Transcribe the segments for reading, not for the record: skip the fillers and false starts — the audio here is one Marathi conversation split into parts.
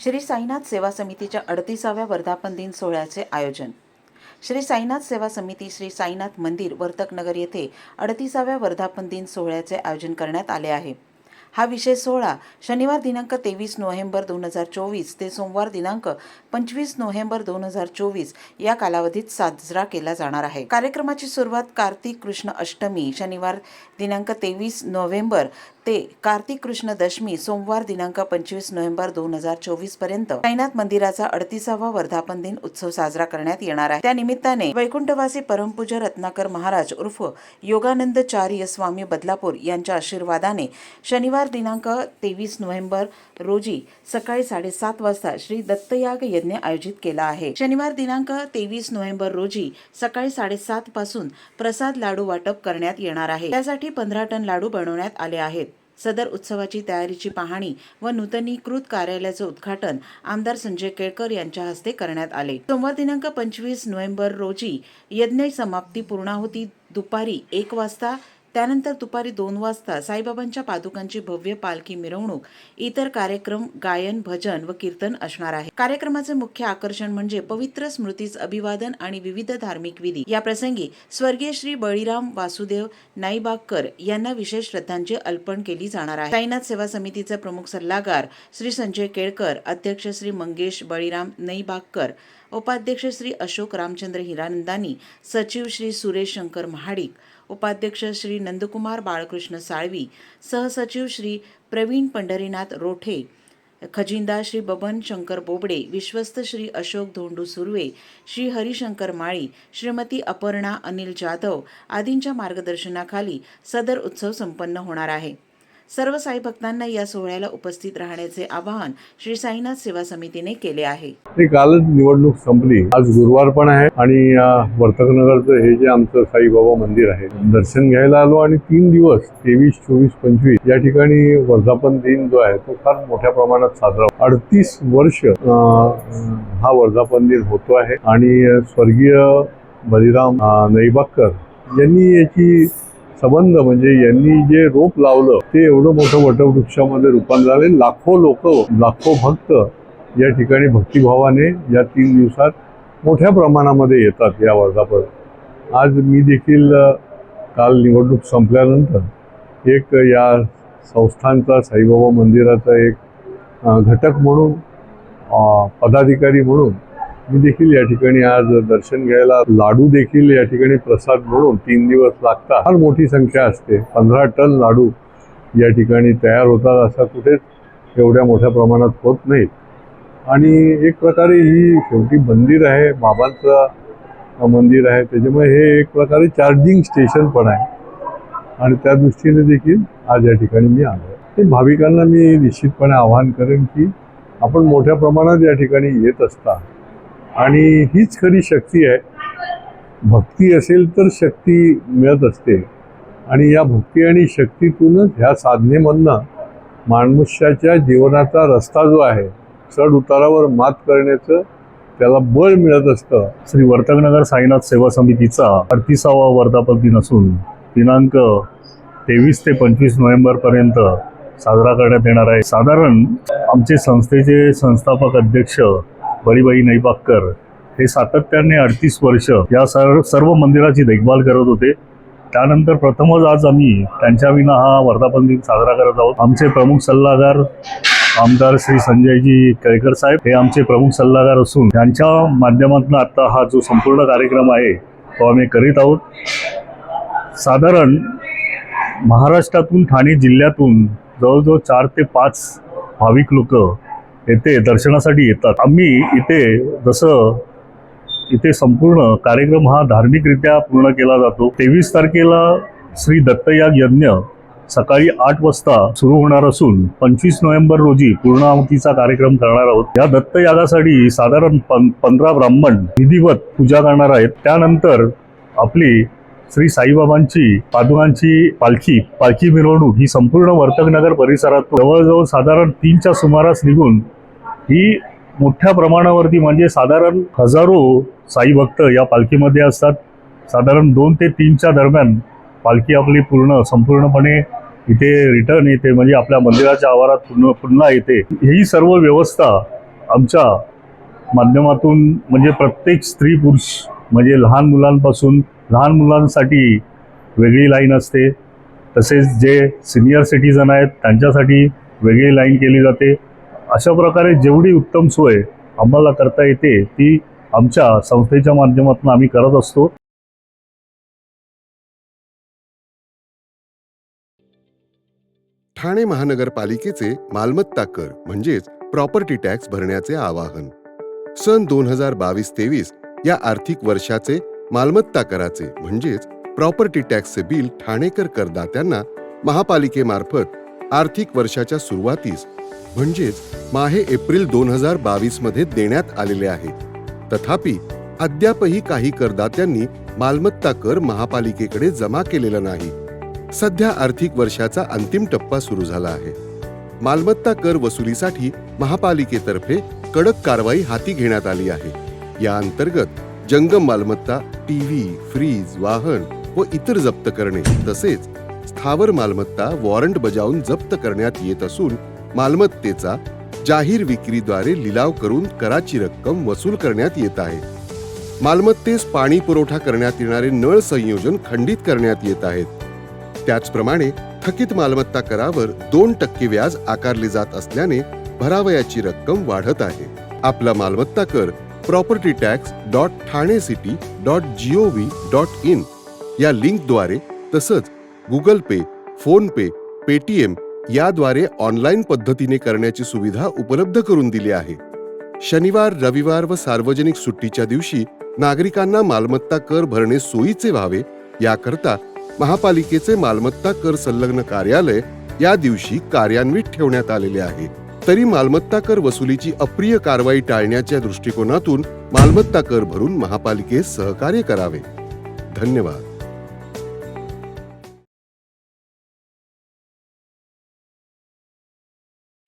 श्री साईनाथ सेवा समितीच्या 38व्या वर्धापन दिन सोहळ्याचे आयोजन. श्री साईनाथ सेवा समिती श्री साईनाथ मंदिर वर्तकनगर येथे 38व्या वर्धापन दिन सोहळ्याचे आयोजन करण्यात आले आहे. हा विशेष सोहळा शनिवार दिनांक 23 नोव्हेंबर 2024 ते सोमवार दिनांक 25 नोव्हेंबर 2024 या कालावधीत साजरा केला जाणार आहे. कार्यक्रमाची सुरुवात कार्तिक कृष्ण अष्टमी शनिवार दिनांक 23 नोव्हेंबर ते कार्तिक कृष्ण दशमी सोमवार दिनांक 25 नोव्हेंबर 2024 पर्यंत साईनाथ मंदिराचा 38वा वर्धापन दिन उत्सव साजरा करण्यात येणार आहे. त्या निमित्ताने वैकुंठवासी परमपूज्य रत्नाकर महाराज उर्फ योगानंदचार्य स्वामी बदलापूर यांच्या आशीर्वादाने शनिवार दिनांक 23 नोव्हेंबर रोजी सकाळी 7:30 वाजता श्री दत्तयाग यज्ञ आयोजित केला आहे. शनिवार दिनांक 23 नोव्हेंबर रोजी सकाळी 7:30 पासून प्रसाद लाडू वाटप करण्यात येणार आहे. त्यासाठी 15 टन लाडू बनवण्यात आले आहेत. सदर उत्सवाची तयारीची पाहणी व नूतनीकृत कार्यालयाचे उद्घाटन आमदार संजय केळकर यांच्या हस्ते करण्यात आले. सोमवार दिनांक 25 नोव्हेंबर रोजी यज्ञ समाप्ती पूर्णाहुती दुपारी 1 वाजता, त्यानंतर दुपारी 2 वाजता साईबाबांच्या पादुकांची भव्य पालखी मिरवणूक, इतर कार्यक्रम, गायन, भजन व कीर्तन असणार आहे. कार्यक्रमाचे मुख्य आकर्षण म्हणजे पवित्र स्मृतीस अभिवादन आणि विविध धार्मिक विधी. या प्रसंगी स्वर्गीय श्री बळीराम वासुदेव नाईबागकर यांना विशेष श्रद्धांजली अर्पण केली जाणार आहे. साईनाथ सेवा समितीचे प्रमुख सल्लागार श्री संजय केळकर, अध्यक्ष श्री मंगेश बळीराम नाईबागकर, उपाध्यक्ष श्री अशोक रामचंद्र हिरानंदानी, सचिव श्री सुरेश शंकर महाडिक, उपाध्यक्ष श्री नंदकुमार बाळकृष्ण साळवी, सहसचिव श्री प्रवीण पंढरीनाथ रोठे, खजिनदार श्री बबन शंकर बोबडे, विश्वस्त श्री अशोक धोंडू सुर्वे, श्री हरिशंकर माळी, श्रीमती अपर्णा अनिल जाधव आदींच्या मार्गदर्शनाखाली सदर उत्सव संपन्न होणार आहे. सर्व साई भक्तांना या सोहळ्याला उपस्थित राहण्याचे आवाहन श्री साईनाथ सेवा समितीने केले आहे. कालच निवडणूक संपली, आज गुरुवार पण आहे आणि वर्तकनगरचं हे जे आमचं साईबाबा मंदिर आहे दर्शन घ्यायला आलो आणि 3 दिवस 23, 24, 25 या ठिकाणी वर्धापन दिन जो आहे तो फार मोठ्या प्रमाणात साजरा 38 वर्ष हा वर्धापन दिन होतो आहे आणि स्वर्गीय बळीराम नाईबागकर यांनी याची संबंध म्हणजे यांनी जे रोप लावलं ते एवढं मोठं वटवृक्षामध्ये रूपांतर झाले. लाखो लोक, लाखो भक्त या ठिकाणी भक्तिभावाने या 3 दिवसात मोठ्या प्रमाणामध्ये येतात या वर्धापन. आज मी देखील काल निवडणूक संपल्यानंतर एक या संस्थांचा साईबाबा मंदिराचा एक घटक म्हणून पदाधिकारी म्हणून मी देखील या ठिकाणी आज दर्शन घ्यायला, लाडू देखील या ठिकाणी प्रसाद म्हणून 3 दिवस लागतात. फार मोठी संख्या असते, 15 टन लाडू या ठिकाणी तयार होतात. असा कुठेच एवढ्या मोठ्या प्रमाणात होत नाहीत आणि एक प्रकारे ही शेवटी मंदिर आहे, बाबांचं मंदिर आहे, त्याच्यामुळे हे एक प्रकारे चार्जिंग स्टेशन पण आहे आणि त्या दृष्टीने देखील आज या ठिकाणी मी आलो. ते भाविकांना मी निश्चितपणे आवाहन करेन की आपण मोठ्या प्रमाणात या ठिकाणी येत असता आणि हीच खरी शक्ती आहे. भक्ती असेल तर शक्ती मिळत असते आणि या भक्ती आणि शक्तीतूनच ह्या साधनेमधनं मनुष्याच्या जीवनाचा रस्ता जो आहे चढ उतारावर मात करण्याचं त्याला बळ मिळत असतं. श्री वर्तकनगर साईनाथ सेवा समितीचा 38वा वर्धापन दिन असून दिनांक 23 ते 25 नोव्हेंबरपर्यंत साजरा करण्यात येणार आहे. साधारण आमचे संस्थेचे संस्थापक अध्यक्ष बळीबाई नाईबागकर हे सातत्याने 38 वर्ष या सर्व मंदिराची देखभाल करत होते. त्यानंतर प्रथमच आज आम्ही त्यांच्या विना हा वर्धापन दिन साजरा करत आहोत. आमचे प्रमुख सल्लागार आमदार श्री संजयजी केळकर साहेब हे आमचे प्रमुख सल्लागार असून त्यांच्या माध्यमातून आता हा जो संपूर्ण कार्यक्रम आहे तो आम्ही करीत आहोत. साधारण महाराष्ट्रातून ठाणे जिल्ह्यातून जवळजवळ 4 ते 5 भाविक लोक येथे दर्शनासाठी येतात. आम्ही इथे संपूर्ण कार्यक्रम हा धार्मिकरित्या पूर्ण केला जातो. 23 तारखेला श्री दत्तयाग यज्ञ सकाळी 8 वाजता सुरू होणार असून 25 नोव्हेंबर रोजी पूर्णाहुतीचा कार्यक्रम करणार आहोत. या दत्तयागासाठी साधारण 15 ब्राह्मण विधिवत पूजा करणार आहेत. त्यानंतर आपली श्री साईबाबांची पादुकांची पालखी मिरवणूक ही संपूर्ण वर्तकनगर परिसरात जवळजवळ साधारण 3च्या सुमारास निघून ही मोठ्या प्रमाणावरती म्हणजे साधारण हजारो साई भक्त या पालखीमध्ये असतात. साधारण 2 ते 3च्या दरम्यान पालखी आपली संपूर्णपणे इथे रिटर्न येते, म्हणजे आपल्या मंदिराच्या आवारात पुन्हा येते. ही सर्व व्यवस्था आमच्या माध्यमातून म्हणजे प्रत्येक स्त्री पुरुष म्हणजे लहान मुलांसाठी वेगळी लाईन असते, तसेच जे सिनियर सिटीजन आहेत त्यांच्यासाठी वेगळी लाईन केली जाते. अशा प्रकारे जेवढी उत्तम सोय आम्हाला करता येते ती आमच्या संस्थेच्या माध्यमातून आम्ही करत असतो. ठाणे महानगरपालिकेचे मालमत्ता कर म्हणजेच प्रॉपर्टी टॅक्स भरण्याचे आवाहन. सन 2022-23 या आर्थिक वर्षाचे मालमत्ता कराचे म्हणजेच प्रॉपर्टी टॅक्सचे बिल ठाणेकर करदात्यांना महापालिकेमार्फत आर्थिक वर्षाच्या सुरुवातीस म्हणजेच माहे एप्रिल 2022 मध्ये देण्यात आलेले आहे. तथापि अद्यापही काही करदात्यांनी मालमत्ता कर महापालिकेकडे जमा केलेला नाही. सध्या आर्थिक वर्षाचा अंतिम टप्पा सुरू झाला आहे. मालमत्ता कर वसुलीसाठी महापालिकेतर्फे कडक कारवाई हाती घेण्यात आली आहे. या अंतर्गत जंगम मालमत्ता, टीव्ही, फ्रीज, वाहन व इतर जप्त करणे तसेच स्थावर मालमत्ता वॉरंट बजावून जप्त करण्यात येत असून मालमत्तेचा जाहीर विक्रीद्वारे लिलाव करून कराची रक्कम वसूल करण्यात येत आहे. मालमत्तेस पाणी पुरवठा करण्यात येणारे नळ संयोजन खंडित करण्यात येत आहेत. त्याचप्रमाणे थकीत मालमत्ता करावर 2% व्याज आकारले जात असल्याने भरावयाची रक्कम वाढत आहे. आपला मालमत्ता कर propertytax.thanecity.gov.in या लिंकद्वारे तसंच गुगल पे, फोन पे, पेटीएम याद्वारे ऑनलाईन पद्धतीने करण्याची सुविधा उपलब्ध करून दिली आहे. शनिवार, रविवार व सार्वजनिक सुट्टीच्या दिवशी नागरिकांना मालमत्ता कर भरणे सोयीचे व्हावे याकरता महापालिकेचे मालमत्ता कर संलग्न कार्यालय या दिवशी कार्यान्वित ठेवण्यात आलेले आहे. तरी मालमत्ता कर वसुलीची अप्रिय कारवाई टाळण्याच्या दृष्टिकोनातून मालमत्ता कर भरून महापालिकेस सहकार्य करावे. धन्यवाद.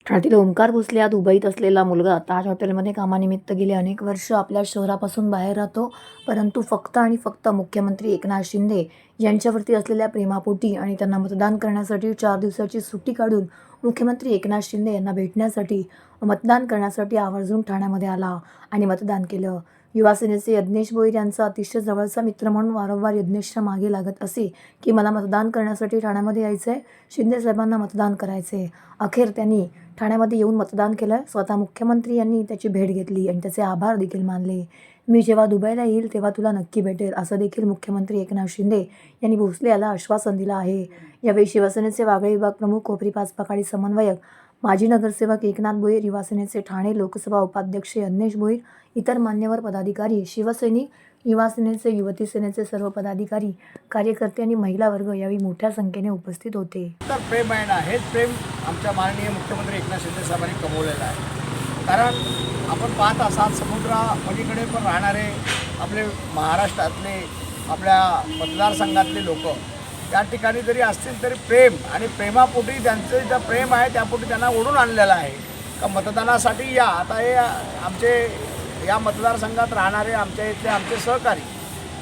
ठाण्यातील ओंकार भोसले हा दुबईत असलेला मुलगा ताज हॉटेलमध्ये कामानिमित्त गेले अनेक वर्ष आपल्या शहरापासून बाहेर राहतो, परंतु फक्त आणि फक्त मुख्यमंत्री एकनाथ शिंदे यांच्यावरती असलेल्या प्रेमापोटी आणि त्यांना मतदान करण्यासाठी 4 दिवसाची सुट्टी काढून मुख्यमंत्री एकनाथ शिंदे यांना भेटण्यासाठी मतदान करण्यासाठी आवर्जून ठाण्यामध्ये आला आणि मतदान केलं. युवासेनेचे यज्ञेश भोईर यांचा अतिशय जवळचा मित्र म्हणून वारंवार यज्ञेशच्या मागे लागत असे की मला मतदान करण्यासाठी ठाण्यामध्ये यायचं आहे, शिंदे साहेबांना मतदान करायचं आहे. अखेर त्यांनी ठाण्यामध्ये येऊन मतदान केलं. स्वतः मुख्यमंत्री यांनी त्याची भेट घेतली आणि त्याचे आभार देखील मानले. मी जेव्हा दुबईला येईल तेव्हा तुला नक्की भेटेल असं देखील मुख्यमंत्री एकनाथ शिंदे यांनी भोसले याला आश्वासन दिलं आहे. यावेळी शिवसेनेचे वागळे विभाग प्रमुख कोपरी पाचपाखाडी समन्वयक माजी नगरसेवक एकनाथ भोईर, युवासेनेचे ठाणे लोकसभा उपाध्यक्ष यज्ञेश भोईर, इतर मान्यवर पदाधिकारी, शिवसैनिक, युवासेनेचे, युवती सेनेचे सर्व पदाधिकारी, कार्यकर्ते आणि महिला वर्ग यावेळी मोठ्या संख्येने उपस्थित होते. तर प्रेम आहे ना, हेच प्रेम आमच्या माननीय मुख्यमंत्री एकनाथ शिंदे साहेबांनी कमवलेलं आहे. कारण आपण पाहत असाल समुद्रापलीकडे पण राहणारे आपले महाराष्ट्रातले आपल्या मतदारसंघातले लोक या ठिकाणी जरी असतील तरी प्रेम आणि प्रेमापोटी त्यांचं जे प्रेम आहे त्यापोटी त्यांना ओढून आणलेलं आहे का मतदानासाठी या. आता हे आमचे या मतदारसंघात राहणारे आमचे सहकारी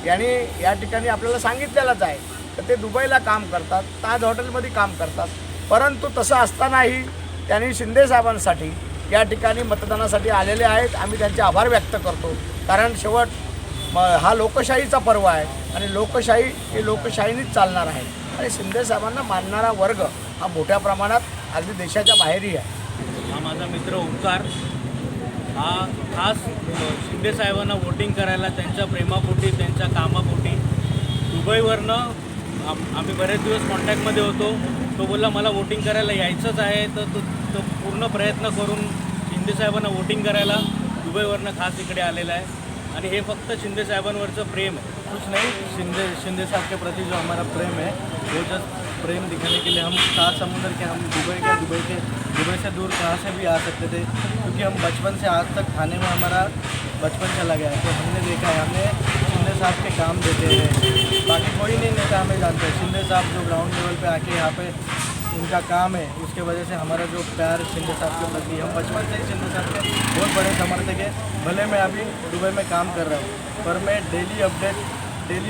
यांनी या ठिकाणी आपल्याला सांगितलेलंच आहे तर ते दुबईला काम करतात, ताज हॉटेलमध्ये काम करतात, परंतु तसं असतानाही त्यांनी शिंदे साहेबांसाठी या ठिकाणी मतदानासाठी आलेले आहेत. आम्ही त्यांचे आभार व्यक्त करतो. कारण शेवट हा लोकशाहीचा पर्व आहे आणि लोकशाही ही लोकशाहीनेच चालणार आहे आणि शिंदे साहेबांना मानणारा वर्ग हा मोठ्या प्रमाणात अगदी देशाच्या बाहेरही आहे. हा माझा मित्र ओंकार हा खास शिंदे साहेबांना वोटिंग करायला त्यांच्या प्रेमापोटी त्यांच्या कामापोटी दुबईवरनं आम्ही बरेच दिवस कॉन्टॅक्टमध्ये होतो. तो बोलला मला वोटिंग करायला यायचंच आहे तर तो पूर्ण प्रयत्न करून शिंदे साहेबांना वोटिंग करायला दुबईवरनं खास इकडे आलेला आहे. आणि हे फक्त शिंदे साहेबांवरचं प्रेम है, कुछ नहीं. शिंदे साहब के प्रति जो हमारा प्रेम है वो जस्ट प्रेम दिखाने के लिए हम 7 समुद्र के हम दुबई से दूर कहाँ से भी आ सकते थे क्योंकि हम बचपन से आज तक ठाणे में हमारा बचपन चला गया है. तो हमने देखा है, हमने शिंदे साहब के काम देखे हैं. बाकी कोई नहीं नेता हमें जानते. शिंदे साहब जो ग्राउंड लेवल पे आके यहाँ पे उनका काम है उसके वजह से हमारा जो प्यार शिंदे साहब के प्रति, हम बचपन से ही शिंदे साहब के बहुत बड़े समर्थक हैं. भले मैं अभी दुबई में काम कर रहा हूँ पर मैं डेली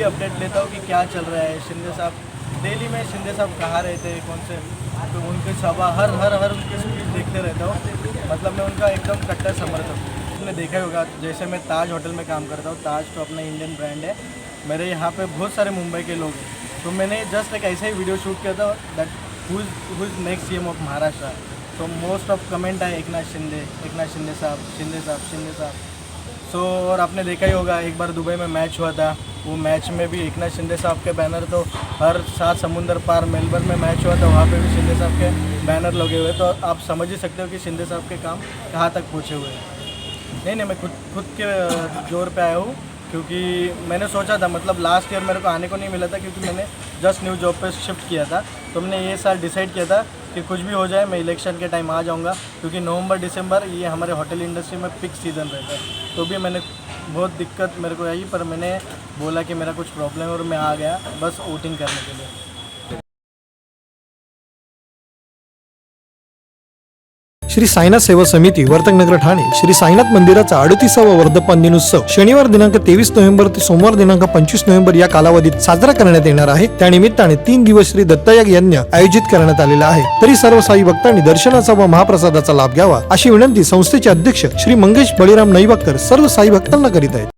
अपडेट लेता हूँ कि क्या चल रहा है. शिंदे साहब डेली में शिंदे साहब कहाँ रहते हैं, कौन से, तो उनकी सभा हर उनकी स्पीच देखते रहता हूँ. मतलब मैं उनका एकदम कट्टर समर्थक हूँ। आपने देखा ही होगा, जैसे मैं ताज होटल में काम करता हूँ, ताज तो अपना इंडियन ब्रांड है, मेरे यहाँ पे बहुत सारे मुंबई के लोग हैं, तो मैंने जस्ट एक ऐसा ही वीडियो शूट किया था that who is next CM of Maharashtra. तो मोस्ट ऑफ कमेंट आए एकनाथ शिंदे साहब। सो और आपने देखा ही होगा, एक बार दुबई में मैच हुआ था, वो मैच में भी एकनाथ शिंदे साहब के बैनर, तो हर 7 समुंदर पार मेलबर्न में मैच हुआ था, वहाँ पे भी शिंदे साहब के बैनर लगे हुए, तो आप समझ ही सकते हो कि शिंदे साहब के काम कहाँ तक पहुँचे हुए हैं। नहीं, मैं खुद के जोर पे आया हूँ, क्योंकि मैंने सोचा था, मतलब लास्ट ईयर मेरे को आने को नहीं मिला था, क्योंकि मैंने जस्ट न्यू जॉब पे शिफ्ट किया था, तो हमने ये साल डिसाइड किया था कि कुछ भी हो जाए मैं इलेक्शन के टाइम आ जाऊंगा, क्योंकि नवंबर दिसंबर ये हमारे होटल इंडस्ट्री में पीक सीज़न रहता है। तो भी मैंने बहुत दिक्कत मेरे को आई, पर मैंने बोला कि मेरा कुछ प्रॉब्लम है और मैं आ गया बस वोटिंग करने के लिए। श्री साईनाथ सेवा समिती वर्तकनगर ठाणे श्री साईनाथ मंदिराचा 38वा वर्धापन दिनोत्सव शनिवार दिनांक 23 नोव्हेंबर ते सोमवार दिनांक 25 नोव्हेंबर या कालावधीत साजरा करण्यात येणार आहे। त्यानिमित्ताने 3 दिवस श्री दत्तयाग यज्ञ आयोजित करण्यात आलेला आहे। तरी सर्व साई भक्तांनी दर्शनाचा व महाप्रसादाचा लाभ घ्यावा अशी विनंती संस्थेचे अध्यक्ष श्री मंगेश बळीराम नैवाकर सर्व साई भक्तांना करीत आहेत।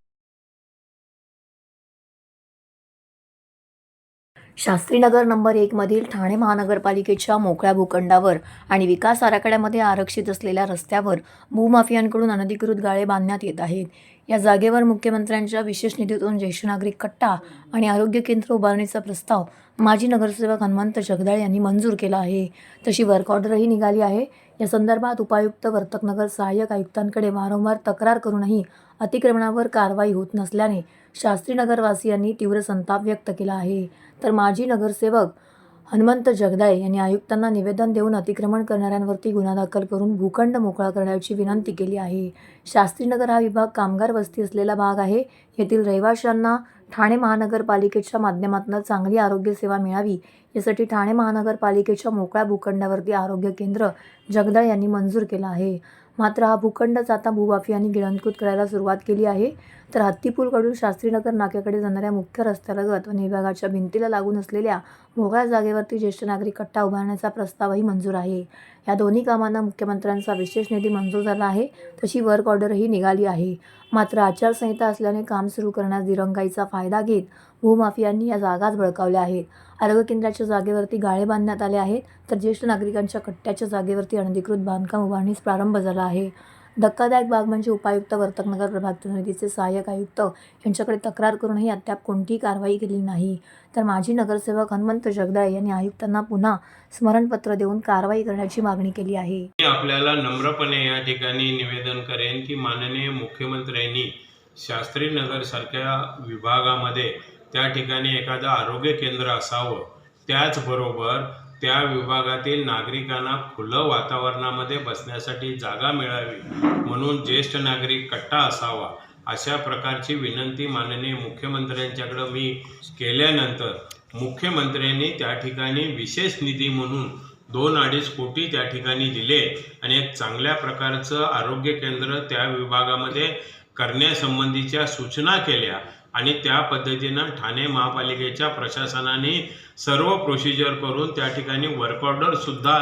शास्त्रीनगर नंबर 1 मधील ठाणे महानगरपालिकेच्या मोकळ्या भूखंडावर आणि विकास आराखड्यामध्ये आरक्षित असलेल्या रस्त्यावर भूमाफियांकडून अनधिकृत गाळे बांधण्यात येत आहेत। या जागेवर मुख्यमंत्र्यांच्या विशेष निधीतून ज्येष्ठ नागरिक कट्टा आणि आरोग्य केंद्र उभारण्याचा प्रस्ताव माजी नगरसेवक हनुमंत जगदाळे यांनी मंजूर केला आहे। तशी वर्क ऑर्डरही निघाली आहे। या संदर्भात उपायुक्त वर्तकनगर सहाय्यक आयुक्तांकडे वारंवार तक्रार करूनही अतिक्रमणावर कारवाई होत नसल्याने शास्त्रीनगरवासियांनी तीव्र संताप व्यक्त केला आहे। तर माजी नगरसेवक हनुमंत जगदाळे यांनी आयुक्तांना निवेदन देऊन अतिक्रमण करणाऱ्यांवरती गुन्हा दाखल करून भूखंड मोकळा करण्याची विनंती केली आहे। शास्त्रीनगर हा विभाग कामगार वस्ती असलेला भाग आहे। येथील रहिवाशांना ठाणे महानगरपालिकेच्या माध्यमातून चांगली आरोग्य सेवा मिळावी यासाठी ठाणे महानगरपालिकेच्या मोकळ्या भूखंडावरती आरोग्य केंद्र जगदाळे यांनी मंजूर केलं आहे। मात्र हा भूखंडच आता भूमाफियांनी गिळंकृत करायला सुरुवात केली आहे। तर हत्तीपूलकडून शास्त्रीनगर नाक्याकडे जाणाऱ्या मुख्य रस्त्यालगत वन विभागाच्या भिंतीला लागून असलेल्या मोकळ्या जागेवरती ज्येष्ठ नागरिक कट्टा उभारण्याचा प्रस्तावही मंजूर आहे। या दोन्ही कामांना मुख्यमंत्र्यांचा विशेष निधी मंजूर झाला आहे। तशी वर्क ऑर्डरही निघाली आहे। मात्र आचारसंहिता असल्याने काम सुरू करण्यास दिरंगाईचा फायदा घेत भूमाफियांनी या जागाच बळकावल्या आहेत। आरोग्य केंद्राच्या जागेवरती गाळे बांधण्यात आले आहेत, तर ज्येष्ठ नागरिकांच्या कट्ट्याच्या जागेवरती अनधिकृत बांधकाम उभारणीस प्रारंभ झाला आहे। धक्कादायक बाब म्हणजे उपायुक्त वर्तकनगर प्रभाग प्रतिनिधीचे सहाय्यक आयुक्त यांच्याकडे तक्रार करूनही अद्याप कोणतीही कारवाई केली नाही। तर माजी नगरसेवक हनुमंत जगदाळे यांनी आयुक्तांना पुन्हा स्मरणपत्र देऊन कारवाई करण्याची मागणी केली आहे। मी आपल्याला नम्रपणे या ठिकाणी निवेदन करेन की माननीय मुख्यमंत्र्यांनी शास्त्रीनगर सारख्या विभागामध्ये त्या ठिकाणी एखादं आरोग्य केंद्र असावं, त्याचबरोबर त्या विभागातील नागरिकांना खुलं वातावरणामध्ये बसण्यासाठी जागा मिळावी म्हणून ज्येष्ठ नागरिक कट्टा असावा, अशा प्रकारची विनंती माननीय मुख्यमंत्र्यांच्याकडं मी केल्यानंतर मुख्यमंत्र्यांनी त्या ठिकाणी विशेष निधी म्हणून 2-2.5 कोटी त्या ठिकाणी दिले आणि एक चांगल्या प्रकारचं आरोग्य केंद्र त्या विभागामध्ये करण्यासंबंधीच्या सूचना केल्या आणि त्या पद्धतीनं ठाणे महापालिकेच्या प्रशासनाने सर्व प्रोसिजर करून त्या ठिकाणी वर्क ऑर्डरसुद्धा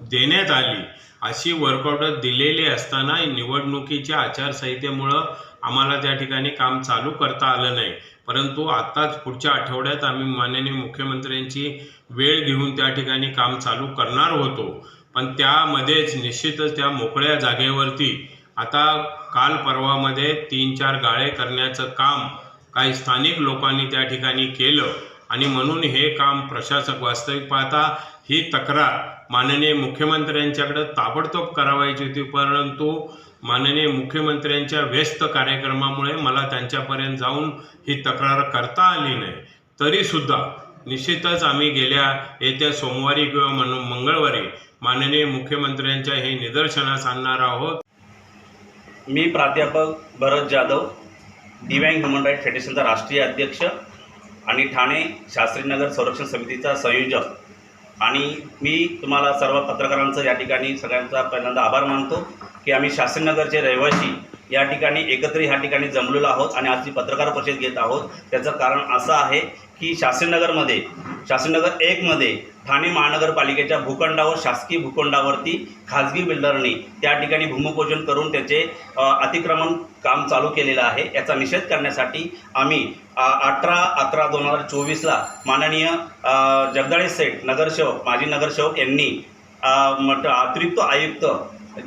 देण्यात आली। अशी वर्क ऑर्डर दिलेली असताना निवडणुकीच्या आचारसंहितेमुळं आम्हाला त्या ठिकाणी काम चालू करता आलं नाही, परंतु आत्ताच पुढच्या आठवड्यात आम्ही माननीय मुख्यमंत्र्यांची वेळ घेऊन त्या ठिकाणी काम चालू करणार होतो। पण त्यामध्येच निश्चितच त्या मोकळ्या जागेवरती आता काल परवामध्ये 3-4 गाळे करण्याचं काम काही स्थानिक लोकांनी त्या ठिकाणी केलं आणि म्हणून हे काम प्रशासक वास्तविक पाहता ही तक्रार माननीय मुख्यमंत्र्यांच्याकडे ताबडतोब करावायची होती, परंतु माननीय मुख्यमंत्र्यांच्या व्यस्त कार्यक्रमामुळे मला त्यांच्यापर्यंत जाऊन ही तक्रार करता आली नाही। तरीसुद्धा निश्चितच आम्ही येत्या सोमवारी किंवा मंगळवारी माननीय मुख्यमंत्र्यांच्या हे निदर्शनास आणणार आहोत। मी प्राध्यापक भरत जाधव, दिव्यांग ह्युमन राईट फेडरेशनचा राष्ट्रीय अध्यक्ष आणि ठाणे शास्त्रीनगर संरक्षण समितीचा संयोजक। आणि मी तुम्हाला सर्व पत्रकारांचं या ठिकाणी सगळ्यांचा पहिल्यांदा आभार मानतो की आम्ही शास्त्रीनगरचे रहिवासी या ठिकाणी एकत्र ह्या ठिकाणी जमलेलो आहोत आणि आजची पत्रकार परिषद घेत आहोत. त्याचं कारण असं आहे की शास्त्रीनगर 1मध्ये ठाणे महानगरपालिकेच्या भूखंडावर, शासकीय भूखंडावरती खाजगी बिल्डरनी त्या ठिकाणी भूमिपूजन करून त्याचे अतिक्रमण काम चालू केलेलं आहे. याचा निषेध करण्यासाठी आम्ही 18/11/2024ला माननीय जगदाळे सेठ नगरसेवक, माजी नगरसेवक यांनी अतिरिक्त आयुक्त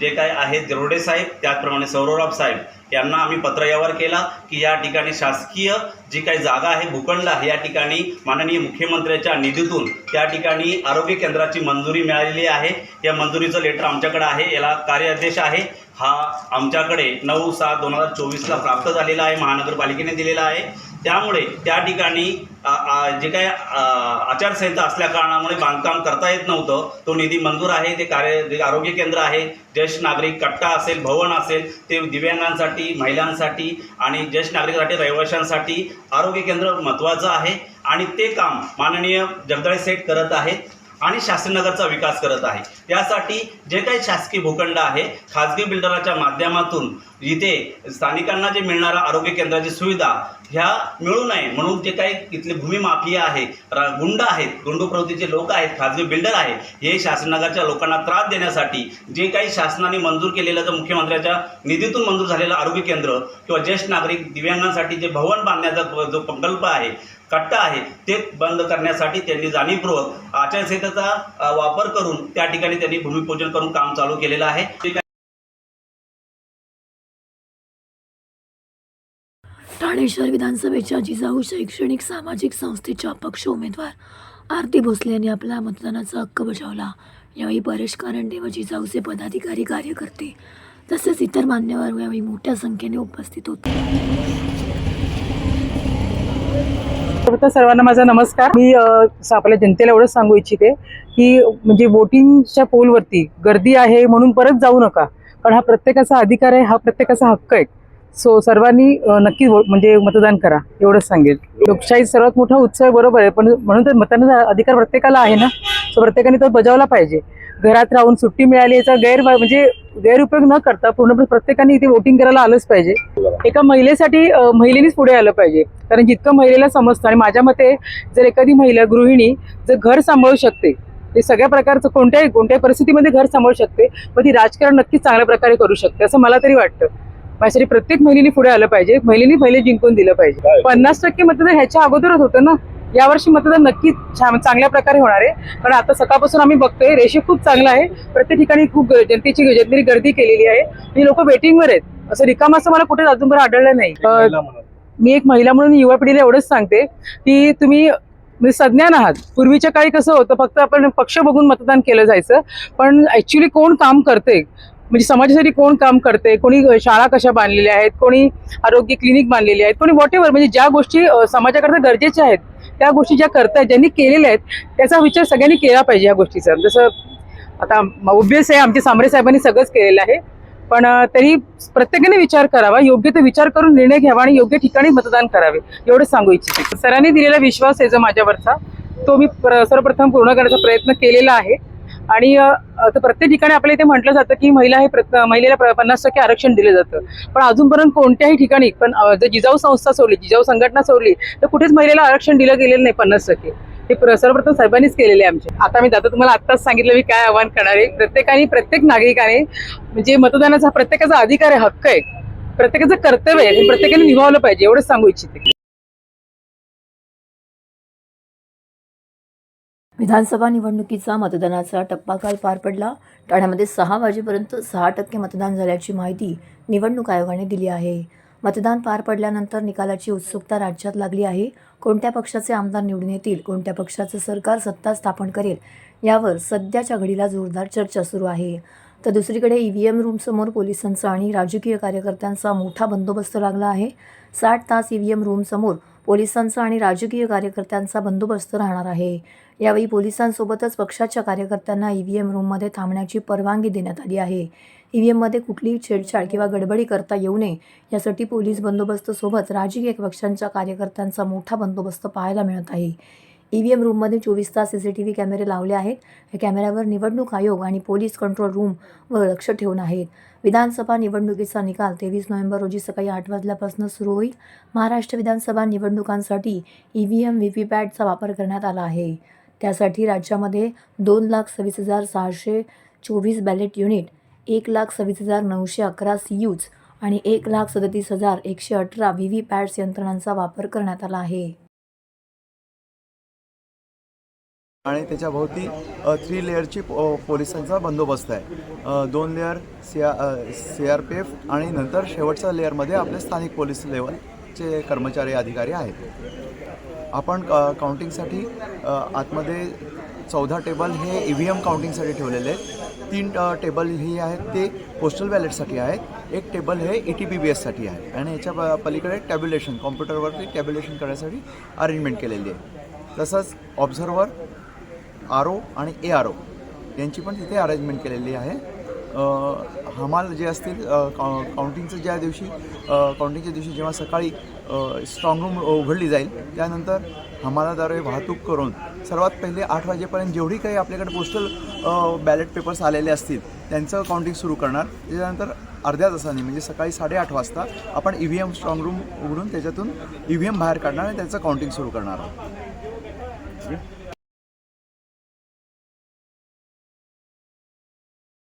जे काय आहेत जरोडे साहेब, त्याचप्रमाणे सौरवराव साहेब यांना आम्ही पत्रव्यवहार केला की या ठिकाणी शासकीय जी काही जागा आहे, भूखंड आहे, या ठिकाणी माननीय मुख्यमंत्र्यांच्या निधीतून त्या ठिकाणी आरोग्य केंद्राची मंजुरी मिळालेली आहे. या मंजुरीचं लेटर आमच्याकडे आहे. याला कार्यादेश आहे. हा आमच्याकडे 9/7/2024ला प्राप्त झालेला आहे, महानगरपालिकेने दिलेला आहे. त्यामुळे त्या ठिकाणी जे काय आचारसंहिता असल्या कारणामुळे बांधकाम करता येत नव्हतं. तो निधी मंजूर आहे. ते जे आरोग्य केंद्र आहे, ज्येष्ठ नागरिक कट्टा असेल, भवन असेल, ते दिव्यांगांसाठी, महिलांसाठी आणि ज्येष्ठ नागरिकांसाठी, रहिवाशांसाठी आरोग्य केंद्र महत्त्वाचं आहे आणि ते काम माननीय जगदाळे सेठ करत आहेत आणि शास्त्रीनगरचा विकास करत आहे. यासाठी जे काही शासकीय भूखंड आहे, खाजगी बिल्डराच्या माध्यमातून इथे स्थानिकांना जे मिळणारा आरोग्य केंद्राची सुविधा ह्या मिळू नये म्हणून जे काही इथले भूमी माफिया आहे, गुंड आहेत, गुंडू प्रवृत्तीचे लोक आहेत, खाजगी बिल्डर आहेत, हे शासननगरच्या लोकांना त्रास देण्यासाठी जे काही शासनाने मंजूर केलेलं, तर मुख्यमंत्र्यांच्या निधीतून मंजूर झालेलं आरोग्य केंद्र किंवा ज्येष्ठ नागरिक दिव्यांगांसाठी जे भवन बांधण्याचा जो प्रकल्प आहे, कट्टा आहे, ते बंद करण्यासाठी त्यांनी जाणीवपूर्वक आचारसंहितेचा वापर करून त्या ठिकाणी त्यांनी भूमिपूजन करून काम चालू केलेलं आहे. ठाणे शहर विधानसभेच्या जिजाऊ शैक्षणिक सामाजिक संस्थेच्या अपक्ष उमेदवार आरती भोसले यांनी आपला मतदानाचा हक्क बजावला. यावेळी परेश कारंडे व जिजाऊचे पदाधिकारी, कार्यकर्ते तसेच इतर मान्यवर यावेळी मोठ्या संख्येने उपस्थित होते. सर्वांना माझा नमस्कार. मी आपल्या जनतेला एवढंच सांगू इच्छिते की म्हणजे वोटिंगच्या पोलवरती गर्दी आहे म्हणून परत जाऊ नका, कारण हा प्रत्येकाचा अधिकार आहे, हा प्रत्येकाचा हक्क आहे. सो सर्वांनी नक्की म्हणजे मतदान करा, एवढंच सांगेल. लोकशाही सर्वात मोठा उत्सव आहे, बरोबर आहे, पण म्हणून तर मतदानाचा अधिकार प्रत्येकाला आहे ना, सो प्रत्येकाने तो बजावला पाहिजे. घरात राहून सुट्टी मिळाली याचा म्हणजे गैरउपयोग न करता पूर्णपणे प्रत्येकाने इथे वोटिंग करायला आलंच पाहिजे. एका महिलेसाठी महिलेनीच पुढे आलं पाहिजे, कारण जितकं महिलेला समजतं आणि माझ्या मते जर एखादी महिला गृहिणी जर घर सांभाळू शकते, ते सगळ्या प्रकारचं कोणत्याही परिस्थितीमध्ये घर सांभाळू शकते, मग ती राजकारण नक्कीच चांगल्या प्रकारे करू शकते असं मला तरी वाटतं. माझ्यासाठी प्रत्येक महिलेनी पुढे आलं पाहिजे, महिलेनी जिंकून दिलं पाहिजे. 50% मतदान ह्याच्या अगोदरच होतं ना, यावर्षी मतदान नक्की चांगल्या प्रकारे होणार आहे, कारण आता सकाळपासून आम्ही बघतोय रेशो खूप चांगला आहे. प्रत्येक ठिकाणी खूप जनतेची गर्दी केलेली आहे आणि लोक वेटिंगवर आहेत. असं रिकाम असं मला कुठे अजूनपर्यंत आढळलं नाही. मी एक महिला म्हणून युवा पिढीला एवढंच सांगते की तुम्ही म्हणजे सज्ञान आहात. पूर्वीच्या काळी कसं होतं, फक्त आपण पक्ष बघून मतदान केलं जायचं, पण ऍक्च्युली कोण काम करते, म्हणजे समाजासाठी कोण काम करते, कोणी शाळा कशा बांधलेल्या आहेत, कोणी आरोग्य क्लिनिक बांधलेली आहेत, कोणी व्हॉटेवर, म्हणजे ज्या गोष्टी समाजाकरता गरजेच्या आहेत त्या गोष्टी ज्या करतायत, ज्यांनी केलेल्या आहेत, त्याचा विचार सगळ्यांनी केला पाहिजे. या गोष्टीचा जसं आता ऑब्व्हियस आहे, आमचे सांबरे साहेबांनी सगळंच केलेलं आहे, पण तरी प्रत्येकाने विचार करावा, योग्य ते विचार करून निर्णय घ्यावा आणि योग्य ठिकाणी मतदान करावे, एवढंच सांगू इच्छिते. सरांनी दिलेला विश्वास आहे जो माझ्यावरचा, तो मी सर्वप्रथम पूर्ण करण्याचा प्रयत्न केलेला आहे. आणि प्रत्येक ठिकाणी आपल्या इथे म्हटलं जातं की महिलेला 50% आरक्षण दिलं जातं, पण अजूनपर्यंत कोणत्याही ठिकाणी पण जर जिजाऊ संस्था सोडली, जिजाऊ संघटना सोडली, तर कुठेच महिलेला आरक्षण दिलं गेलेलं नाही 50%. हे सर्वप्रथम साहेबांनीच केलेले आहे आमचे. आता मी जातो, तुम्हाला आत्ताच सांगितलं मी काय आवाहन करणार आहे. प्रत्येक नागरिकाने म्हणजे मतदानाचा प्रत्येकाचा अधिकार आहे, हक्क आहे, प्रत्येकाचं कर्तव्य आहे, प्रत्येकाने निभावलं पाहिजे, एवढंच सांगू इच्छिते. विधानसभा निवडणुकीचा मतदानाचा टप्पा काल पार पडला. ठाण्यामध्ये 6 वाजेपर्यंत 6% मतदान झाल्याची माहिती निवडणूक आयोगाने दिली आहे. मतदान पार पडल्यानंतर निकालाची उत्सुकता राज्यात लागली आहे. कोणत्या पक्षाचे आमदार निवडून येतील, कोणत्या पक्षाचं सरकार सत्ता स्थापन करेल, यावर सध्याच्या घडीला जोरदार चर्चा सुरू आहे. तर दुसरीकडे EVM रूमसमोर पोलिसांचा आणि राजकीय कार्यकर्त्यांचा मोठा बंदोबस्त लागला आहे. 60 तास EVM रूमसमोर पोलिसांचा आणि राजकीय कार्यकर्त्यांचा बंदोबस्त राहणार आहे. यावेळी पोलिसांसोबतच पक्षाच्या कार्यकर्त्यांना EVM रूममध्ये थांबण्याची परवानगी देण्यात आली आहे. EVMमध्ये कुठलीही छेडछाड किंवा गडबडी करता येऊ नये यासाठी पोलीस बंदोबस्तसोबत राजकीय पक्षांच्या कार्यकर्त्यांचा मोठा बंदोबस्त पाहायला मिळत आहे. EVM रूममध्ये 24 तास CCTV कॅमेरे लावले आहेत. या कॅमेऱ्यावर निवडणूक आयोग आणि पोलीस कंट्रोल रूमवर लक्ष ठेवून आहेत. विधानसभा निवडणुकीचा निकाल 23 नोव्हेंबर रोजी सकाळी 8 वाजल्यापासून सुरू होईल. महाराष्ट्र विधानसभा निवडणुकांसाठी EVM VVPATचा वापर करण्यात आला आहे. त्यासाठी राज्यामध्ये 2,26,624 बॅलेट युनिट, 1,26,911 CUs आणि 1,37,118 VVPATs यंत्रणांचा वापर करण्यात आला आहे. आणि त्याच्या भोवती 3 लेअरची पोलिसांचा बंदोबस्त आहे. 2 लेअर CRPF आणि नंतर शेवटच्या लेअरमध्ये आपले स्थानिक पोलीस लेवलचे कर्मचारी अधिकारी आहेत. आपण काउंटिंगसाठी आतमध्ये 14 टेबल हे EVM काउंटिंगसाठी ठेवलेले आहेत. 3 टेबल हे आहेत ते पोस्टल बॅलेटसाठी आहेत. 1 टेबल हे ETPBSसाठी आहे आणि याच्या पलीकडे टॅब्युलेशन, कॉम्प्युटरवरती टॅब्युलेशन करण्यासाठी अरेंजमेंट केलेली आहे. तसंच ऑब्झर्वर, RO आणि ARO यांची पण तिथे अरेंजमेंट केलेली आहे. हमाल जे असतील काउंटिंगच्या दिवशी जेव्हा सकाळी स्ट्रॉंग रूम उघडली जाईल त्यानंतर हमालाद्वारे वाहतूक करून सर्वात पहिले 8 वाजेपर्यंत जेवढी काही आपल्याकडे पोस्टल बॅलेट पेपर्स आलेले असतील त्यांचं काउंटिंग सुरू करणार. त्याच्यानंतर अर्ध्या तासाने म्हणजे सकाळी 8:30 वाजता आपण EVM स्ट्रॉंग रूम उघडून त्याच्यातून EVM बाहेर काढणार आणि त्याचं काउंटिंग सुरू करणार आहोत.